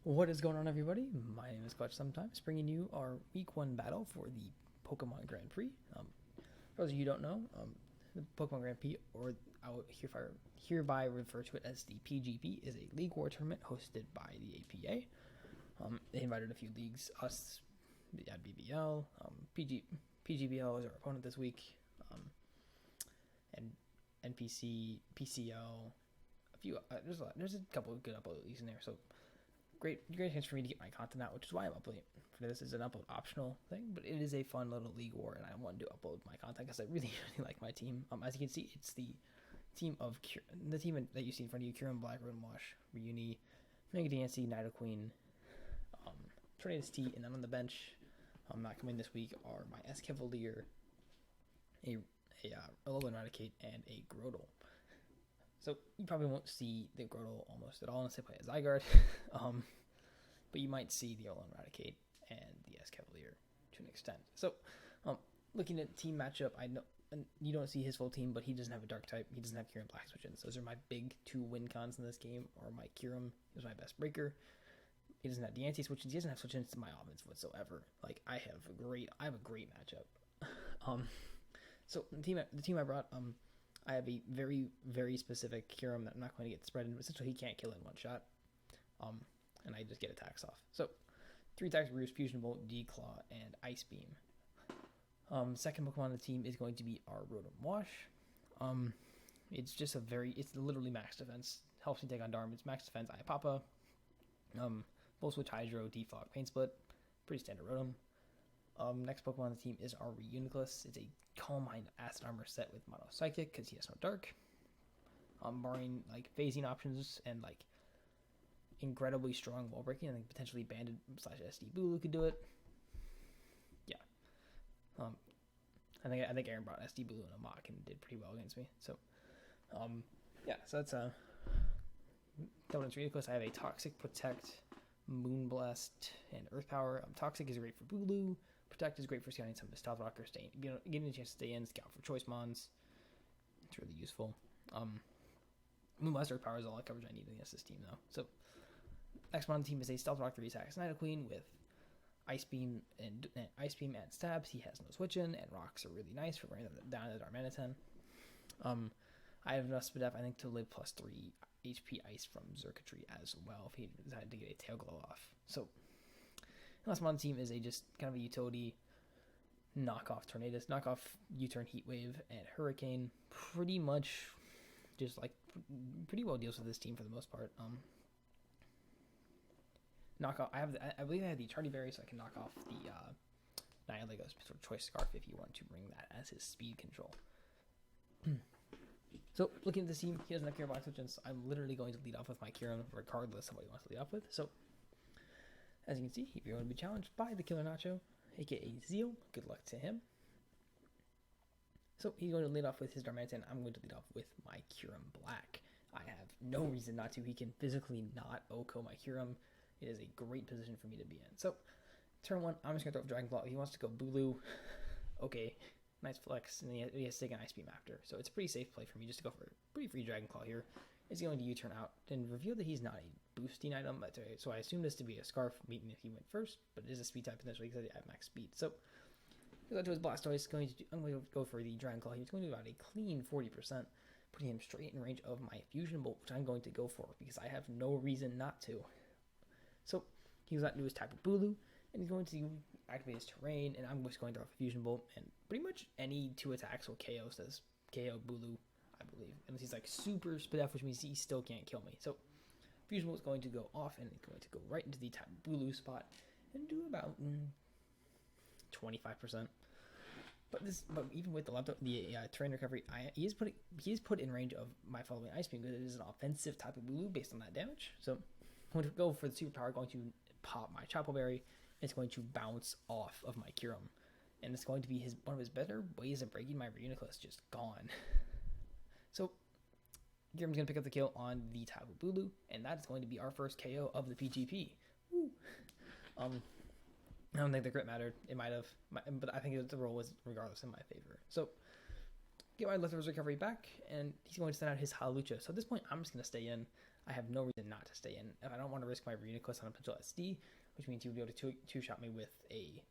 What is going on, everybody? My name is Clutch Sometimes, bringing you our Week 1 battle for the Pokemon Grand Prix. For those of you who don't know, the Pokemon Grand Prix, or I will hereby refer to it as the PGP, is a League War tournament hosted by the APA. They invited a few leagues, us, at BBL, PGBL is our opponent this week, and NPC, PCL, a few. There's a couple of good upload leagues in there, so great chance for me to get my content out, which is why I'm uploading. For this is an upload optional thing, but it is a fun little league war, and I wanted to upload my content because I really like my team. As you can see, it's the team that you see in front of you: Kieran Black, Roden Wash, Reuni, Mega Dancy, Nidoqueen, Tornadus T, and then on the bench, not coming this week are my Escavalier, a Alolan Raticate, and a Grotle. So you probably won't see the Grotle almost at all unless I play as Zygarde. But you might see the Alolan Raticate and the Escavalier to an extent. So looking at team matchup, I know you don't see his full team, but he doesn't have a Dark type. He doesn't have Kieran Black switch-ins. Those are my big 2 win cons in this game, or my Kieran is my best breaker. He doesn't have the anti-switch-ins. He doesn't have switch-ins to my offense whatsoever. Like, I have a great matchup. So the team I brought, I have a very, very specific Kieran that I'm not going to get spread in. Essentially, he can't kill in one shot. And I just get attacks off. So, 3 attacks: Roost, Fusion Bolt, D-Claw, and Ice Beam. Second Pokemon on the team is going to be our Rotom Wash. It's literally max defense. Helps me take on Darm. It's max defense, Iapapa. Full switch Hydro, Defog, Pain Split. Pretty standard Rotom. Next Pokemon on the team is our Reuniclus. It's a Calm Mind Acid Armor set with Mono Psychic because he has no Dark. Barring like phasing options and like incredibly strong wall breaking, I think potentially Banded / SD Bulu could do it. Yeah. I think Aaron brought SD Bulu in a mock and did pretty well against me. So yeah, so that's Dominance Reuniclus. I have a Toxic, Protect, Moonblast, and Earth Power. Toxic is great for Bulu. Protect is great for scouting some of the Stealth Rocker, getting a chance to stay in, scout for choice mons. It's really useful. Moonblast Earth Power is all the coverage I need against this team, though. So, next one on the team is a Stealth Rock 3 attacks Nidoqueen with Ice Beam and Stabs. He has no switch in, and Rocks are really nice for bringing them down to Darmanitan. I have enough Spadef, I think, to live +3 HP Ice from Xurkitree as well if he decided to get a Tail Glow off. So, last one on the team is just kind of a utility knockoff Tornadus, knockoff U-turn Heat Wave, and Hurricane. Pretty much just like pretty well deals with this team for the most part. Knock off. I believe I have the Charty Berry, so I can knock off the Nihilego's Choice Scarf if you want to bring that as his speed control. So looking at this team, he doesn't have Kieran Black switch-ins. I'm literally going to lead off with my Kieran regardless of what he wants to lead off with. So as you can see, if you're going to be challenged by the TheKillerNacho, aka Zeal, good luck to him. So he's going to lead off with his Darmanitan. I'm going to lead off with my Kieran Black. I have no reason not to. He can physically not OHKO my Kieran. It is a great position for me to be in. So turn 1, I'm just going to throw up Dragon Claw. If he wants to go Bulu, okay, nice flex. And he has to take an Ice Beam after. So it's a pretty safe play for me just to go for a pretty free Dragon Claw here. It's going to U-turn out and reveal that he's not a boosting item. So I assume this to be a Scarf, meaning if he went first, but it is a speed type potentially because I have max speed. So he goes to his Blastoise. I'm going to go for the Dragon Claw. He's going to do about a clean 40%, putting him straight in range of my Fusion Bolt, which I'm going to go for because I have no reason not to. So he goes out into his type of Bulu, and he's going to activate his Terrain, and I'm just going to throw off a Fusion Bolt, and pretty much any 2 attacks will KO Bulu, I believe. Unless he's like super Spadef, which means he still can't kill me. So Fusion Bolt is going to go off, and it's going to go right into the type Bulu spot, and do about 25%. But even with the terrain recovery, he is put in range of my following Ice Beam because it is an offensive type of Bulu based on that damage. So I'm going to go for the superpower, going to pop my Chople Berry. It's going to bounce off of my Kieran. And it's going to be one of his better ways of breaking my Reuniclus just gone. So Kieran's going to pick up the kill on the Tapu Bulu, and that's going to be our first KO of the PGP. Woo. I don't think the crit mattered. It might have, but I think the roll was regardless in my favor. So get my Leftovers recovery back, and he's going to send out his Halalucha. So at this point, I'm just going to stay in. I have no reason not to stay in. If I don't want to risk my Reuniclus on a potential SD, which means he would be able to two-shot me with a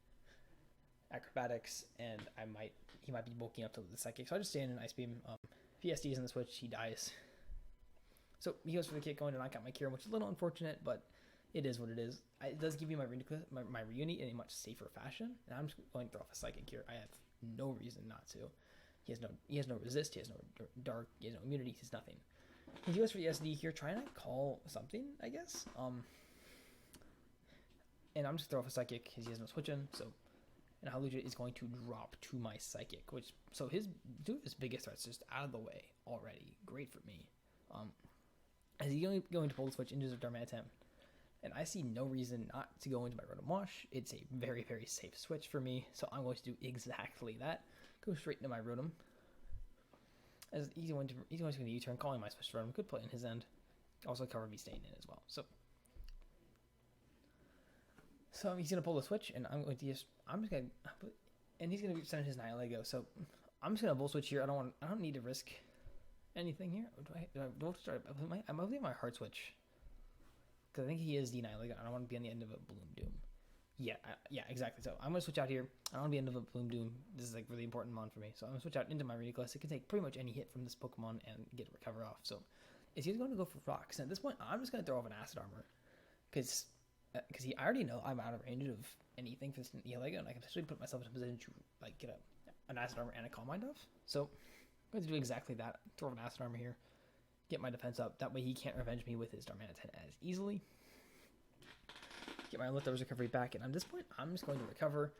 acrobatics, and he might be bulking up to the psychic. So I just stay in an Ice Beam. If he SDs in the switch, he dies. So he goes for the kick, going to knock out my Kieran, which is a little unfortunate, but it is what it is. It does give you my Reuni in a much safer fashion, and I'm just going to throw off a psychic here. I have no reason not to. He has no resist, he has no dark, he has no immunity, he's nothing. He goes for the SD here, trying to call something, I guess. And I'm just throw off a psychic because he has no switch in, so and Hawlucha is going to drop to my psychic, so his two of his biggest threats just out of the way already. Great for me. As he's going to pull the switch into his Darmanitan, and I see no reason not to go into my Rotom Wash. It's a very, very safe switch for me, so I'm going to do exactly that. Go straight into my Rotom. As he's going to U-turn, calling my switch Rotom. Good play in his end. Also cover me staying in as well. So he's gonna pull the switch, and he's gonna send his Nihilego. So I'm just gonna bull switch here. I don't need to risk anything here. I'm gonna leave my Heart Switch because I think he is the Nihilego. I don't want to be on the end of a Bloom Doom. Yeah, exactly. So I'm gonna switch out here. I don't want to be on the end of a Bloom Doom. This is like really important mon for me. So I'm gonna switch out into my Reuniclus. It can take pretty much any hit from this Pokemon and get a recover off. So is he going to go for rocks? And at this point, I'm just gonna throw off an Acid Armor because I already know I'm out of range of anything for this Nihilego, and I can potentially put myself in a position to like get an Acid Armor and a Calm Mind off. So I'm going to do exactly that. Throw an Acid Armor here, get my defense up. That way he can't revenge me with his Darmanitan as easily. Get my Leftovers recovery back, and at this point, I'm just going to recover,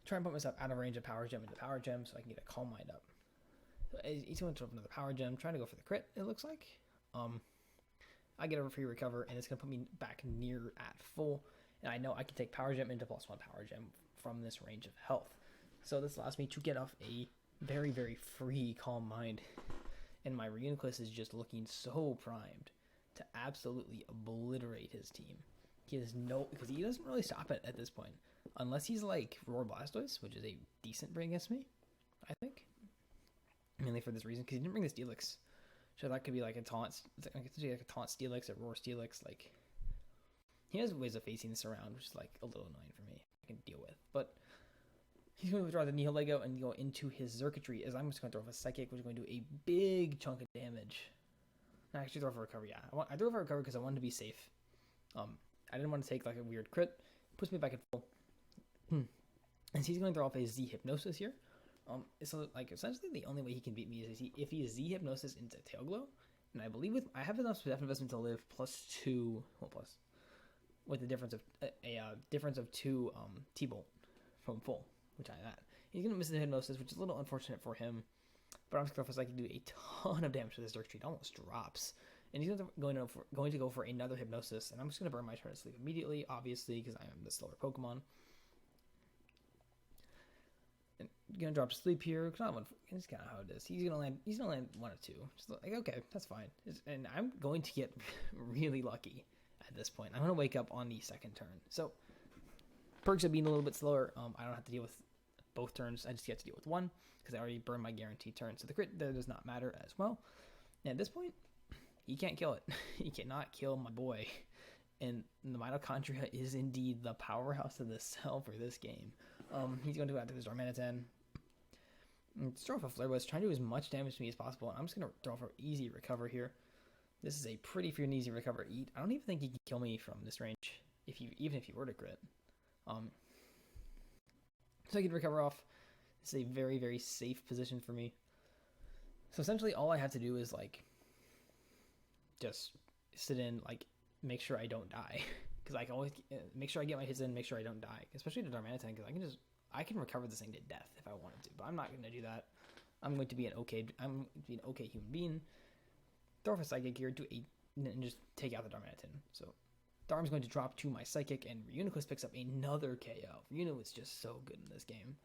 try and put myself out of range of Power Gem into Power Gem so I can get a Calm Mind up. So he's going to throw up another Power Gem, trying to go for the crit, it looks like. I get a free recover, and it's going to put me back near at full, and I know I can take Power Gem into +1 Power Gem from this range of health. So this allows me to get off a very, very free Calm Mind, and my Reuniclus is just looking so primed to absolutely obliterate his team. Because he doesn't really stop it at this point, unless he's like Roar Blastoise, which is a decent bring against me, I think. Mainly for this reason, because he didn't bring the Steelix. So that could be like a taunt, like a taunt Steelix, a Roar Steelix. Like, he has ways of facing this around, which is like a little annoying for me. I can deal with, but he's going to withdraw the Nihilego and go into his Xurkitree, as I'm just going to throw off a Psychic, which is going to do a big chunk of damage. I actually throw off a recovery. Yeah, I threw off a recovery because I wanted to be safe. I didn't want to take like a weird crit. Puts me back at full. And so he's going to throw off a Z Hypnosis here. So like essentially the only way he can beat me is if he Z Hypnosis into Tail Glow, and I believe I have enough investment to live +2, with the difference of difference of 2 T-Bolt from full, which I that. He's gonna miss the Hypnosis, which is a little unfortunate for him. But I'm just gonna I can do a ton of damage to this Xurkitree. It almost drops. And he's going to go for another Hypnosis, and I'm just going to burn my turn to sleep immediately, obviously, because I am the slower Pokemon. And going to drop to sleep here, because it's kind of how it is. He's going to land 1 or 2. Just like, okay, that's fine. And I'm going to get really lucky at this point. I'm going to wake up on the second turn. So, perks of being a little bit slower, I don't have to deal with both turns. I just get to deal with 1, because I already burned my guaranteed turn. So the crit there does not matter as well. And at this point, he can't kill it. He cannot kill my boy. And the Mitochondria is indeed the powerhouse of the cell for this game. He's going to go after this Darmanitan. Throw off a Flare Blast, trying to do as much damage to me as possible. And I'm just going to throw off an easy recover here. This is a pretty free and easy recover eat. I don't even think he can kill me from this range, even if he were to crit. So I can recover off. This is a very, very safe position for me. So essentially all I have to do is like just sit in, like, make sure I don't die, because I can always make sure I get my hits in, make sure I don't die, especially the Darmanitan, because I can recover this thing to death if I wanted to, but I'm not going to do that. I'm going to be an okay human being. Throw off a Psychic here and just take out the Darmanitan. So Darm's going to drop to my Psychic, and Reuniclus picks up another KO. Reuniclus was just so good in this game.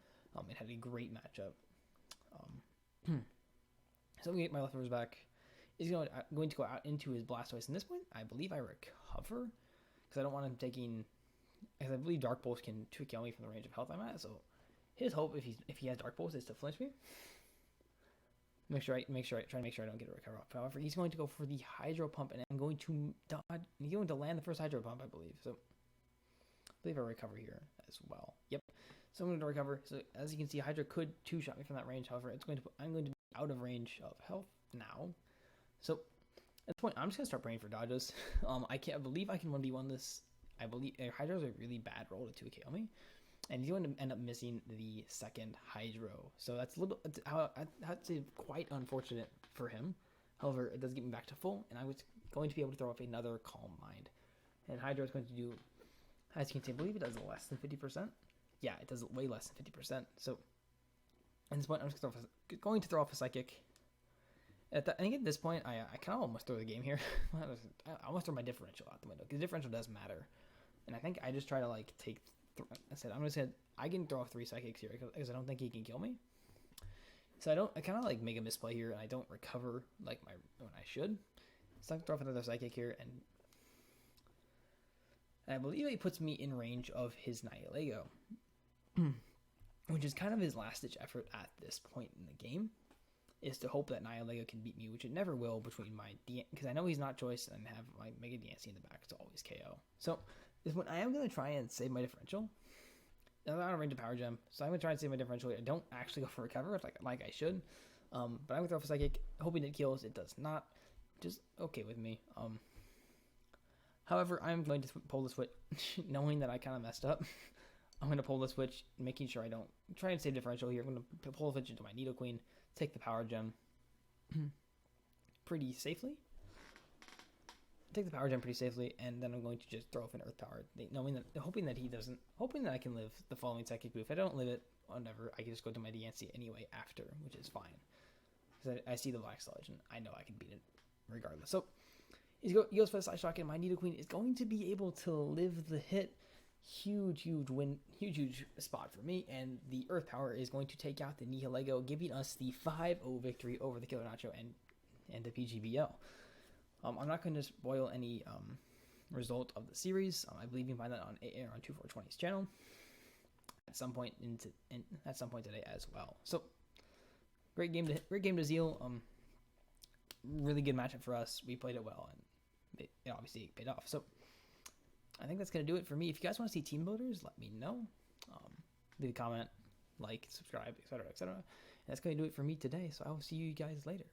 It had a great matchup. So we get my Leftovers back. He's going to go out into his Blastoise. And this point, I believe I recover, because I don't want him taking, because I believe Dark Pulse can 2-kill me from the range of health I'm at. So his hope, if he has Dark Pulse, is to flinch me. try to make sure I don't get a recover up. However, he's going to go for the hydro pump, and I'm going to dodge. He's going to land the first hydro pump, I believe. So I believe I recover here as well. Yep. So I'm going to recover. So as you can see, hydro could two-shot me from that range. However, I'm going to be out of range of health now. So at this point, I'm just going to start praying for dodges. I believe I can 1v1 this. I believe hydro's a really bad roll to 2KO me. And he's going to end up missing the second hydro. So that's I'd say quite unfortunate for him. However, it does get me back to full, and I was going to be able to throw off another Calm Mind. And hydro is going to do, as you can see, I believe it does less than 50%. Yeah, it does way less than 50%. So at this point, I'm just going to throw off a Psychic. I think at this point, I kind of almost throw the game here. I almost throw my differential out the window, because the differential does matter. And I think I just try to take... I can throw off 3 Psychics here because I don't think he can kill me. So I kind of make a misplay here, and I don't recover when I should. So I can throw off another Psychic here, and I believe he puts me in range of his Nihilego, which is kind of his last-ditch effort at this point in the game, is to hope that Nihilego can beat me, which it never will because I know he's not choice, and have my Mega DNC in the back. It's always KO. So is when I am going to try and save my differential. I'm out of range of Power Gem, so I'm going to try and save my differential. I don't actually go for recover like I should. But I'm going to throw for Psychic, hoping it kills. It does not. Just okay with me. However, I'm going to pull the switch, knowing that I kind of messed up. I'm going to pull the switch, making sure I don't try and save differential here. I'm going to pull the switch into my Nidoqueen, take the Power Gem pretty safely. Take the Power Gem pretty safely, and then I'm going to just throw off an Earth Power, hoping that I can live the following Psychic move. If I don't live it, whatever, I can just go to my DNC anyway after, which is fine. Because I see the Black Sludge, and I know I can beat it regardless. So he goes for the Side Shock, and my Nidoqueen is going to be able to live the hit. Huge spot for me, and the Earth Power is going to take out the Nihilego, giving us the 5-0 victory over the TheKillerNacho and the PGBL. I'm not going to spoil any result of the series. I believe you can find that on 2420's channel at some point today as well. So great game to Zeal. Really good matchup for us. We played it well, and it obviously paid off. So I think that's going to do it for me. If you guys want to see team builders, let me know. Leave a comment, like, subscribe, etc., etc. And that's going to do it for me today. So I will see you guys later.